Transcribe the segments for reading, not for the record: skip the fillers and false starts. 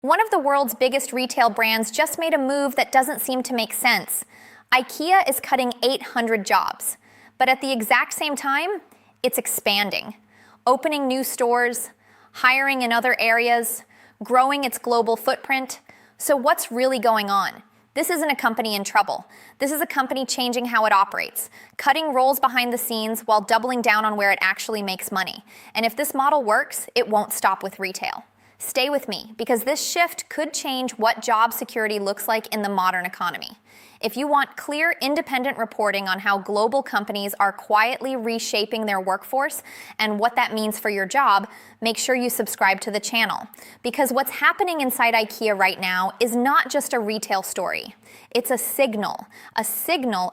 One of the world's biggest retail brands just made a move that doesn't seem to make sense. IKEA is cutting 800 jobs, but at the exact same time, it's expanding, opening new stores, hiring in other areas, growing its global footprint. So what's really going on? This isn't a company in trouble. This is a company changing how it operates, cutting roles behind the scenes while doubling down on where it actually makes money. And if this model works, it won't stop with retail. Stay with me, because this shift could change what job security looks like in the modern economy. If you want clear, independent reporting on how global companies are quietly reshaping their workforce and what that means for your job, make sure you subscribe to the channel. Because what's happening inside IKEA right now is not just a retail story. It's a signal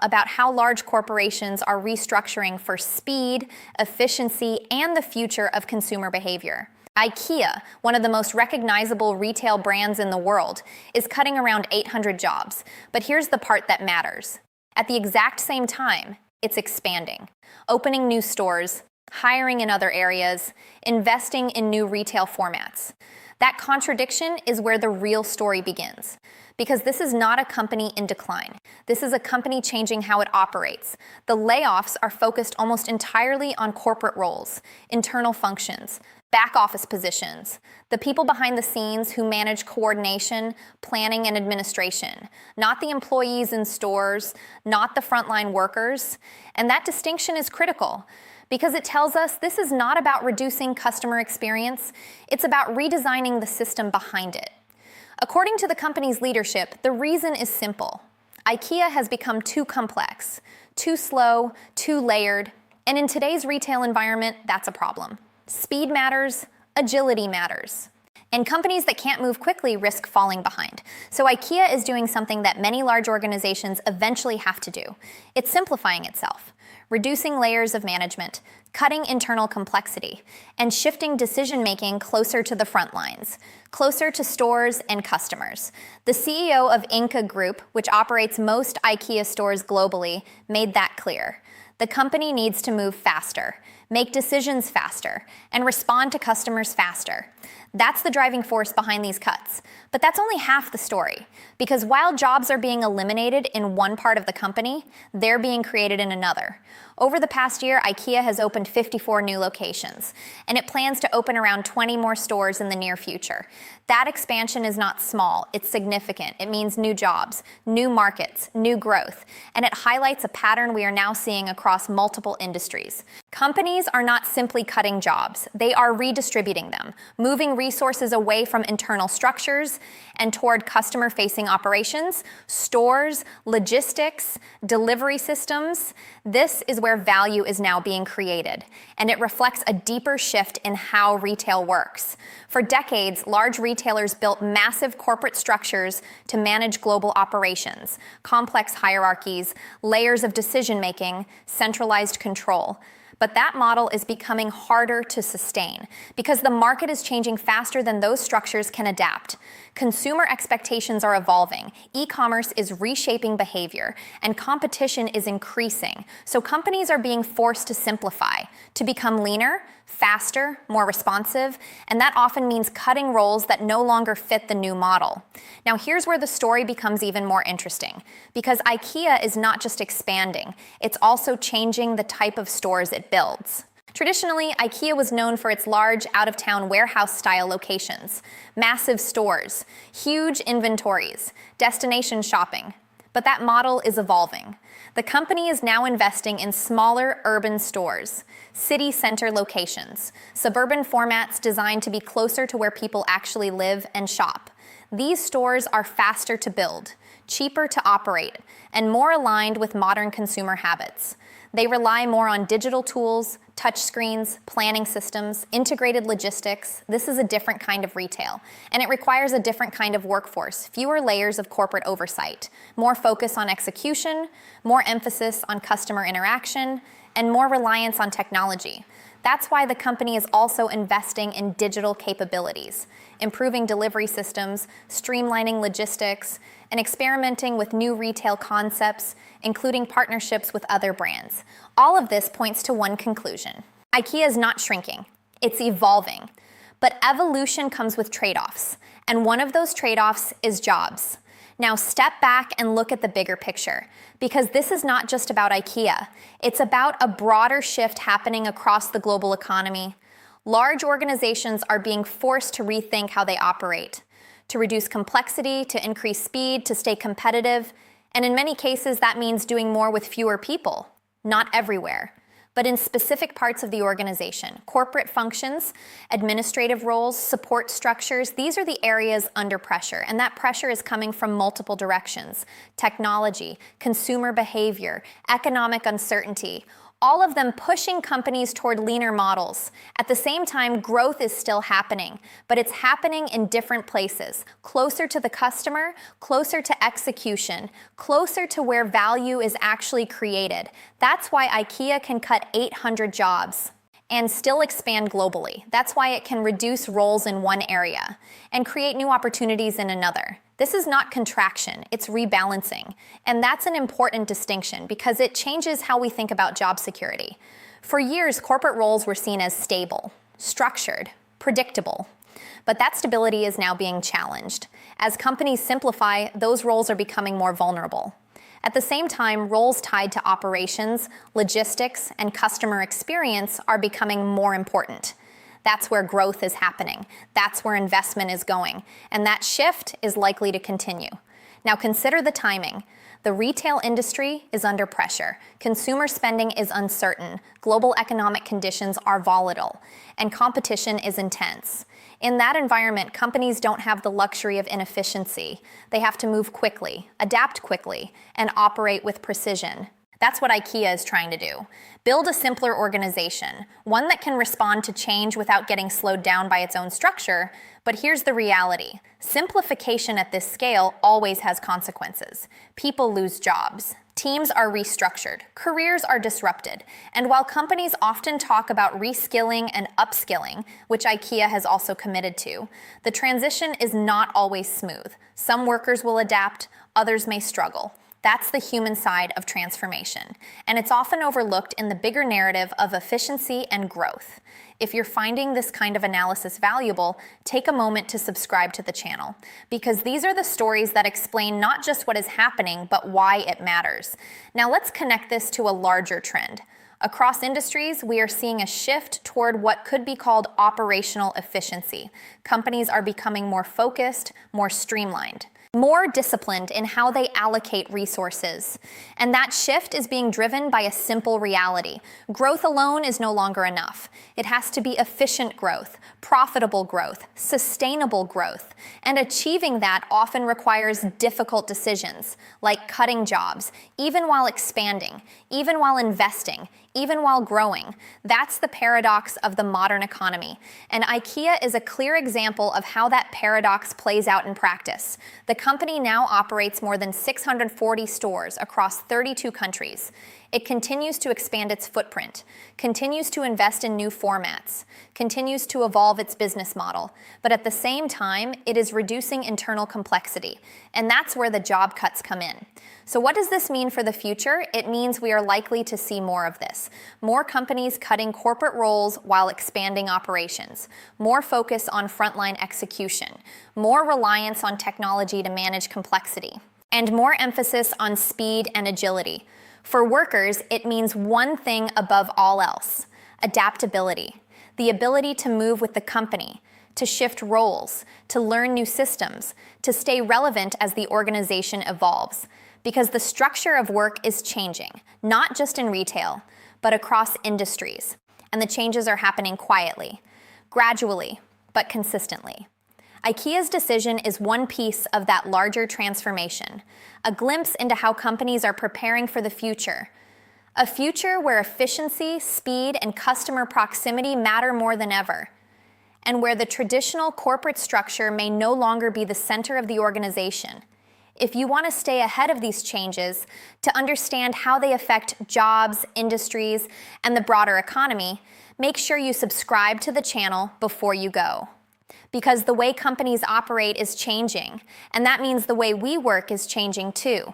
about how large corporations are restructuring for speed, efficiency, and the future of consumer behavior. IKEA, one of the most recognizable retail brands in the world, is cutting around 800 jobs. But here's the part that matters. At the exact same time, it's expanding, opening new stores, hiring in other areas, investing in new retail formats. That contradiction is where the real story begins. Because this is not a company in decline. This is a company changing how it operates. The layoffs are focused almost entirely on corporate roles, internal functions, back office positions, the people behind the scenes who manage coordination, planning, and administration, not the employees in stores, not the frontline workers. And that distinction is critical, because it tells us this is not about reducing customer experience, it's about redesigning the system behind it. According to the company's leadership, the reason is simple. IKEA has become too complex, too slow, too layered, and in today's retail environment, that's a problem. Speed matters, agility matters. And companies that can't move quickly risk falling behind. So IKEA is doing something that many large organizations eventually have to do. It's simplifying itself, reducing layers of management, cutting internal complexity, and shifting decision-making closer to the front lines, closer to stores and customers. The CEO of Inca Group, which operates most IKEA stores globally, made that clear. The company needs to move faster, make decisions faster, and respond to customers faster. That's the driving force behind these cuts. But that's only half the story, because while jobs are being eliminated in one part of the company, they're being created in another. Over the past year, IKEA has opened 54 new locations, and it plans to open around 20 more stores in the near future. That expansion is not small, it's significant. It means new jobs, new markets, new growth, and it highlights a pattern we are now seeing across multiple industries. Companies are not simply cutting jobs, they are redistributing them, moving resources away from internal structures and toward customer-facing operations, stores, logistics, delivery systems. This is where value is now being created, and it reflects a deeper shift in how retail works. For decades, large retailers built massive corporate structures to manage global operations, complex hierarchies, layers of decision-making, centralized control. But that model is becoming harder to sustain because the market is changing faster than those structures can adapt. Consumer expectations are evolving, e-commerce is reshaping behavior, and competition is increasing. So companies are being forced to simplify, to become leaner, faster, more responsive, and that often means cutting roles that no longer fit the new model. Now here's where the story becomes even more interesting, because IKEA is not just expanding, it's also changing the type of stores it builds. Traditionally, IKEA was known for its large, out-of-town warehouse-style locations, massive stores, huge inventories, destination shopping. But that model is evolving. The company is now investing in smaller urban stores, city center locations, suburban formats designed to be closer to where people actually live and shop. These stores are faster to build, cheaper to operate, and more aligned with modern consumer habits. They rely more on digital tools, touchscreens, planning systems, integrated logistics. This is a different kind of retail, and it requires a different kind of workforce, fewer layers of corporate oversight, more focus on execution, more emphasis on customer interaction, and more reliance on technology. That's why the company is also investing in digital capabilities, improving delivery systems, streamlining logistics, and experimenting with new retail concepts, including partnerships with other brands. All of this points to one conclusion. IKEA is not shrinking, it's evolving. But evolution comes with trade-offs, and one of those trade-offs is jobs. Now step back and look at the bigger picture, because this is not just about IKEA. It's about a broader shift happening across the global economy. Large organizations are being forced to rethink how they operate, to reduce complexity, to increase speed, to stay competitive, and in many cases that means doing more with fewer people. Not everywhere, but in specific parts of the organization. Corporate functions, administrative roles, support structures, these are the areas under pressure, and that pressure is coming from multiple directions. Technology, consumer behavior, economic uncertainty, all of them pushing companies toward leaner models. At the same time, growth is still happening, but it's happening in different places, closer to the customer, closer to execution, closer to where value is actually created. That's why IKEA can cut 800 jobs and still expand globally. That's why it can reduce roles in one area and create new opportunities in another. This is not contraction, it's rebalancing. And that's an important distinction because it changes how we think about job security. For years, corporate roles were seen as stable, structured, predictable. But that stability is now being challenged. As companies simplify, those roles are becoming more vulnerable. At the same time, roles tied to operations, logistics, and customer experience are becoming more important. That's where growth is happening. That's where investment is going. And that shift is likely to continue. Now consider the timing. The retail industry is under pressure. Consumer spending is uncertain. Global economic conditions are volatile. And competition is intense. In that environment, companies don't have the luxury of inefficiency. They have to move quickly, adapt quickly, and operate with precision. That's what IKEA is trying to do. Build a simpler organization, one that can respond to change without getting slowed down by its own structure. But here's the reality. Simplification at this scale always has consequences. People lose jobs. Teams are restructured. Careers are disrupted. And while companies often talk about reskilling and upskilling, which IKEA has also committed to, the transition is not always smooth. Some workers will adapt, others may struggle. That's the human side of transformation, and it's often overlooked in the bigger narrative of efficiency and growth. If you're finding this kind of analysis valuable, take a moment to subscribe to the channel, because these are the stories that explain not just what is happening, but why it matters. Now let's connect this to a larger trend. Across industries, we are seeing a shift toward what could be called operational efficiency. Companies are becoming more focused, more streamlined, more disciplined in how they allocate resources. And that shift is being driven by a simple reality. Growth alone is no longer enough. It has to be efficient growth, profitable growth, sustainable growth. And achieving that often requires difficult decisions, like cutting jobs, even while expanding, even while investing, even while growing. That's the paradox of the modern economy. And IKEA is a clear example of how that paradox plays out in practice. The company now operates more than 640 stores across 32 countries. It continues to expand its footprint, continues to invest in new formats, continues to evolve its business model, but at the same time, it is reducing internal complexity, and that's where the job cuts come in. So what does this mean for the future? It means we are likely to see more of this. More companies cutting corporate roles while expanding operations, more focus on frontline execution, more reliance on technology to manage complexity, and more emphasis on speed and agility. For workers, it means one thing above all else: adaptability, the ability to move with the company, to shift roles, to learn new systems, to stay relevant as the organization evolves. Because the structure of work is changing, not just in retail, but across industries. And the changes are happening quietly, gradually, but consistently. IKEA's decision is one piece of that larger transformation, a glimpse into how companies are preparing for the future. A future where efficiency, speed, and customer proximity matter more than ever, and where the traditional corporate structure may no longer be the center of the organization. If you want to stay ahead of these changes, to understand how they affect jobs, industries, and the broader economy, make sure you subscribe to the channel before you go. Because the way companies operate is changing, and that means the way we work is changing too.